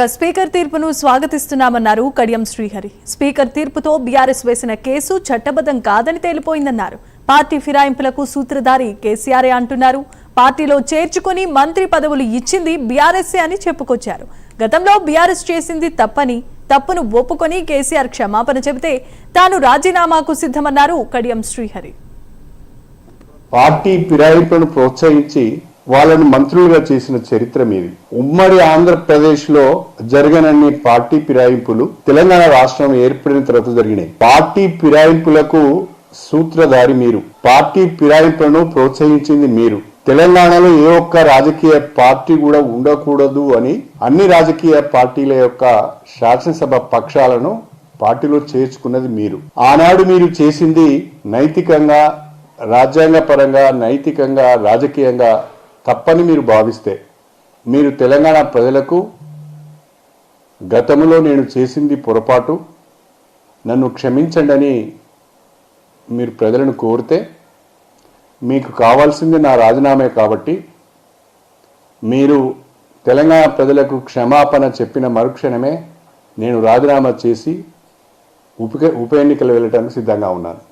Speaker తీర్పును స్వాగతిస్తున్నామన్నారు Kadiyam Srihari. Speaker తీర్పుతో BRS వేసిన కేసు చట్టబద్ధం కాదని తేలిపోయిందన్నారు. పార్టీ ఫిరాయింపులకు సూత్రధారి కేసీఆర్ అంటున్నారు. పార్టీలో చేర్చుకుని మంత్రి పదవులు ఇచ్చింది బీఆర్ఎస్ అని చెప్పుకొచ్చారు. గతంలో బీఆర్ఎస్ చేసింది తప్పును ఒప్పుకొని కేసీఆర్ క్షమాపణ చెబితే తాను రాజీనామాకు సిద్ధమన్నారు కడియం శ్రీహరి. పార్టీ ఫిరాయింపులను ప్రోత్సహించి వాళ్ళను మంత్రులుగా చేసిన చరిత్ర మీది. ఉమ్మడి ఆంధ్రప్రదేశ్ లో జరగనన్ని పార్టీ ఫిరాయింపులు తెలంగాణ రాష్ట్రం ఏర్పడిన తర్వాత జరిగినాయి. పార్టీ ఫిరాయింపులకు సూత్రధారి మీరు, పార్టీ ఫిరాయింపులను ప్రోత్సహించింది మీరు. తెలంగాణలో ఏ ఒక్క రాజకీయ పార్టీ కూడా ఉండకూడదు అని అన్ని రాజకీయ పార్టీల యొక్క శాసనసభ పక్షాలను పార్టీలో చేర్చుకున్నది మీరు. ఆనాడు మీరు చేసింది నైతికంగా, రాజ్యాంగపరంగా, నైతికంగా, రాజకీయంగా తప్పని మీరు భావిస్తే మీరు తెలంగాణ ప్రజలకు గతంలో నేను చేసింది పొరపాటు, నన్ను క్షమించండి అని మీరు ప్రజలను కోరితే మీకు కావాల్సింది నా రాజీనామే. కాబట్టి మీరు తెలంగాణ ప్రజలకు క్షమాపణ చెప్పిన మరుక్షణమే నేను రాజీనామా చేసి ఉప ఎన్నికలు వెళ్ళడానికి సిద్ధంగా ఉన్నాను.